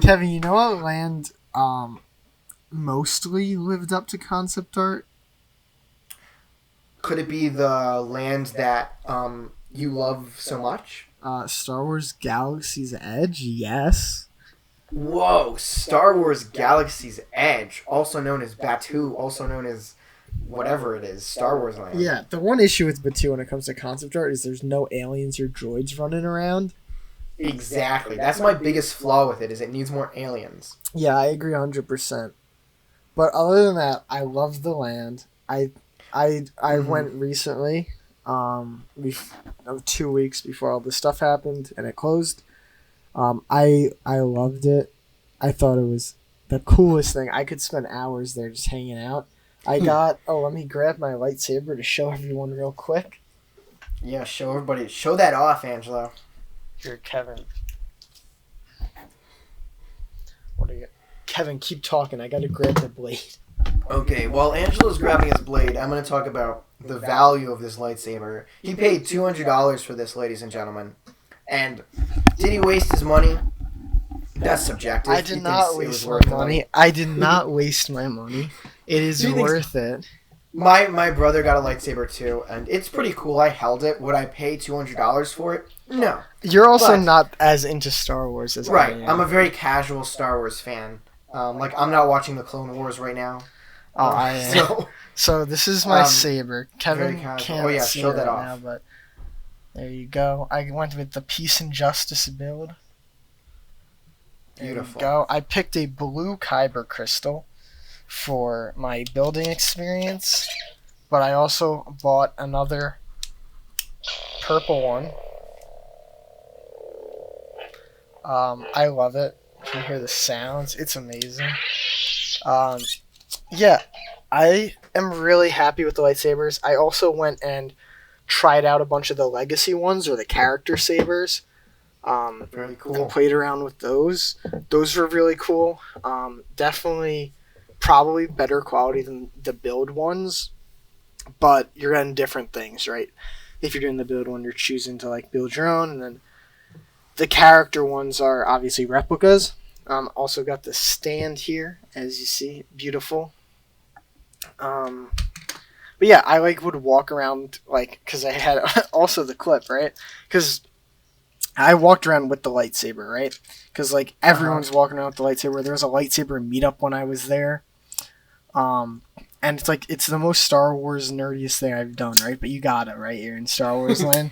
Kevin, you know what land mostly lived up to concept art? Could it be the land that you love so much? Star Wars Galaxy's Edge, yes. Whoa, Star Wars Galaxy's Edge, also known as Batuu, also known as whatever it is, Star Wars Land. Yeah, the one issue with Batuu when it comes to concept art is there's no aliens or droids running around. Exactly. That's my biggest flaw with it, is it needs more aliens. Yeah, I agree 100%. But other than that, I love the land. I went recently, 2 weeks before all this stuff happened and it closed. I loved it. I thought it was the coolest thing. I could spend hours there just hanging out. I got let me grab my lightsaber to show everyone real quick. Yeah, show everybody. Show that off, Angelo. Here, Kevin. What are you? Kevin, keep talking. I gotta grab the blade. Okay, while Angelo's grabbing his blade, I'm going to talk about the value of this lightsaber. He paid $200 for this, ladies and gentlemen. And did he waste his money? That's subjective. I did not waste my money. I did not waste my money. It is worth it. My brother got a lightsaber too, and it's pretty cool. I held it. Would I pay $200 for it? No. You're also not as into Star Wars as I am. I'm a very casual Star Wars fan. Like, I'm not watching the Clone Wars right now. I am. So this is my saber. Kevin can't see show it that right off. now, but there you go. I went with the Peace and Justice build. Beautiful. There you go. I picked a blue Kyber crystal for my building experience, but I also bought another purple one. I love it. You can hear the sounds. It's amazing. Yeah, I am really happy with the lightsabers. I also went and tried out a bunch of the legacy ones, or the character sabers. Very cool. And played around with those. Those were really cool. Definitely, probably better quality than the build ones, but you're getting different things, right? If you're doing the build one, you're choosing to like build your own, and then the character ones are obviously replicas. Also got the stand here, as you see, beautiful. But yeah, I would walk around because I had also the clip, right? Because I walked around with the lightsaber, right? Because everyone's walking around with the lightsaber. There was a lightsaber meetup when I was there. And it's the most Star Wars nerdiest thing I've done, right? But you gotta, right? You're in Star Wars land.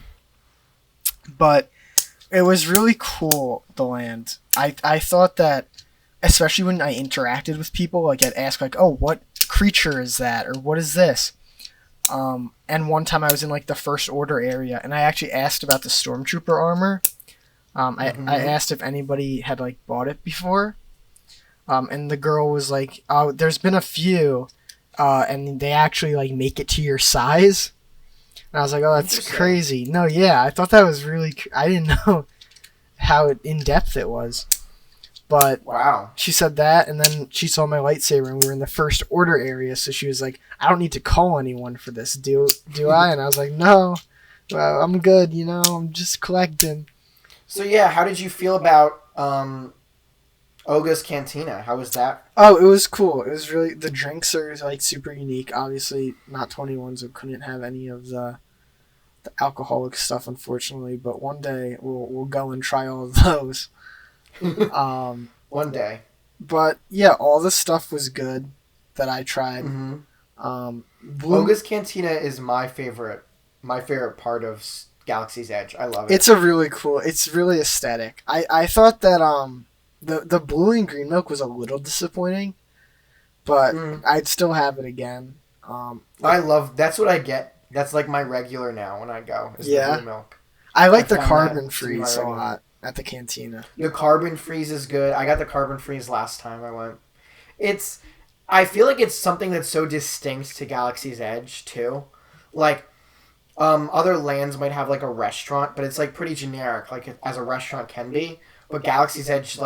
But it was really cool, the land. I thought that, especially when I interacted with people, I'd ask oh, what creature is that? Or what is this? And one time I was in the First Order area, and I actually asked about the Stormtrooper armor. I asked if anybody had bought it before. And the girl was like, "Oh, there's been a few, and they actually make it to your size." And I was like, "Oh, that's crazy." No, yeah, I thought that was really. I didn't know how in depth it was, but wow. She said that, and then she saw my lightsaber, and we were in the First Order area, so she was like, "I don't need to call anyone for this, do I?" And I was like, "No, well, I'm good. I'm just collecting." So yeah, how did you feel about Oga's Cantina? How was that? Oh, it was cool. It was really, the drinks are super unique. Obviously, not 21, so couldn't have any of the alcoholic stuff, unfortunately. But one day we'll go and try all of those. One day. But yeah, all the stuff was good that I tried. Oga's Cantina is my favorite part of Galaxy's Edge. I love it. It's it's really aesthetic. I thought that the blue and green milk was a little disappointing, but I'd still have it again. That's what I get. That's my regular now when I go, is the blue milk. I like the carbon freeze a lot at the cantina. The carbon freeze is good. I got the carbon freeze last time I went. I feel like it's something that's so distinct to Galaxy's Edge too. Other lands might have a restaurant, but it's pretty generic, as a restaurant can be. But Galaxy's Edge,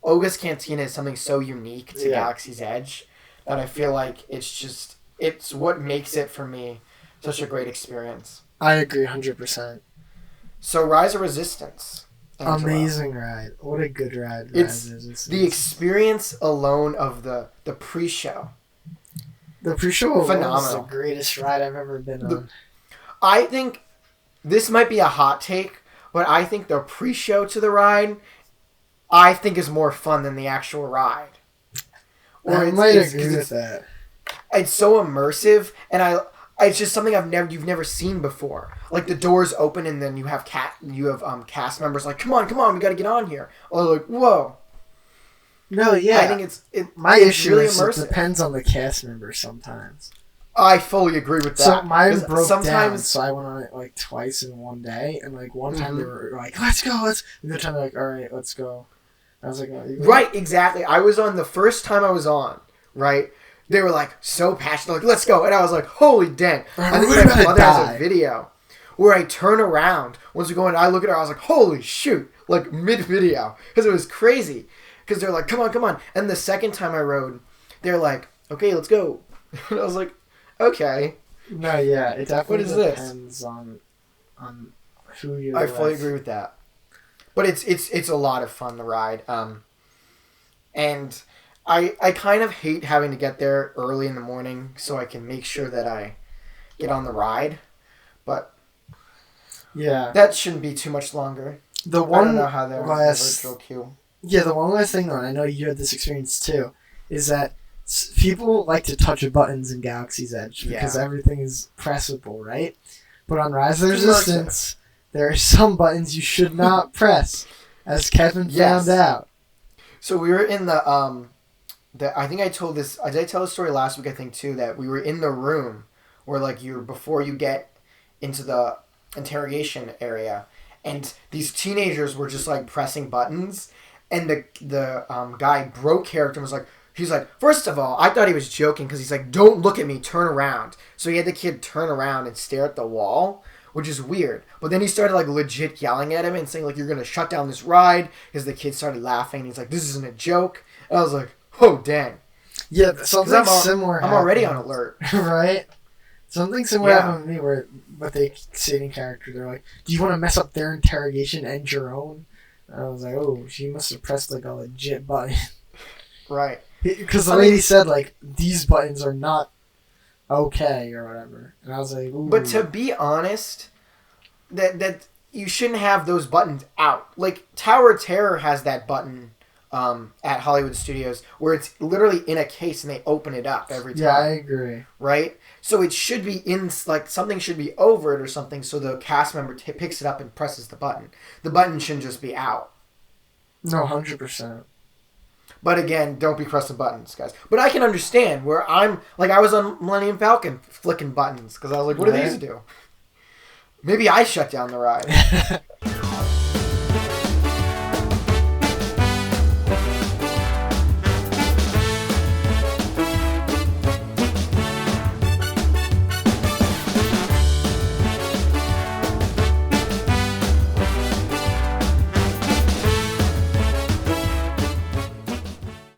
Oga's Cantina is something so unique to Galaxy's Edge that I feel it's what makes it, for me, such a great experience. I agree 100%. So Rise of Resistance. Angelo. Amazing ride. What a good ride. It's the experience alone of the pre-show. The pre-show Phenomenal. was the greatest ride I've ever been on. I think this might be a hot take, but I think the pre-show to the ride, I think is more fun than the actual ride. I might agree with that. It's so immersive, and it's just something you've never seen before. Like the doors open, and then you have cast members like, come on, we got to get on here. Or like, whoa. No, yeah. I think my it's issue really is immersive. It depends on the cast member sometimes. I fully agree with that. So mine broke down, sometimes so I went on it like twice in one day, and like one time Mhm. they were like, "Let's go, let's," and the other time they're like, "All right, let's go." I was like, "Oh, you right, exactly. I was on the first time I was on, right? They were like so passionate, like, let's go. And I was like, holy dang. Right, I think we're my gonna mother has die. a video where I turn around. Once we go in, I look at her, I was like, holy shoot. Like mid-video. Because it was crazy. Because they're like, come on. And the second time I rode, they're like, okay, let's go. And I was like, okay. No, yeah, it definitely What is this? depends on who you're I fully with. agree with that. But it's a lot of fun to ride. And I kind of hate having to get there early in the morning so I can make sure that I get on the ride. But Yeah, that shouldn't be too much longer. the I one don't know how the last virtual queue. Yeah, the one last thing though, and I know you had this experience too, is that people like to touch buttons in Galaxy's Edge because everything is pressable, right? But on Rise of the Resistance, there are some buttons you should not press, as Kevin found out. So we were in the I think I told this. I did tell the story last week. I think too that we were in the room where like before you get into the interrogation area, and these teenagers were just like pressing buttons, and the guy broke character and was like. He's like, first of all, I thought he was joking because he's like, don't look at me, turn around. So he had the kid turn around and stare at the wall, which is weird. But then he started like legit yelling at him and saying like, you're going to shut down this ride because the kid started laughing. And he's like, this isn't a joke. And I was like, oh, dang. Yeah, something similar I'm already on alert. Right? Something similar happened with me where with a Satan character, they're like, do you want to mess up their interrogation and your own? And I was like, oh, she must have pressed like a legit button. Right. Because the lady said, like, these buttons are not okay or whatever. And I was like, ooh. But to be honest, that you shouldn't have those buttons out. Like, Tower of Terror has that button at Hollywood Studios where it's literally in a case and they open it up every time. Yeah, I agree. Right? So it should be like, something should be over it or something so the cast member picks it up and presses the button. The button shouldn't just be out. No, 100%. But again, don't be pressing buttons, guys. But I can understand where I was on Millennium Falcon flicking buttons because I was like, what do these do? Maybe I shut down the ride.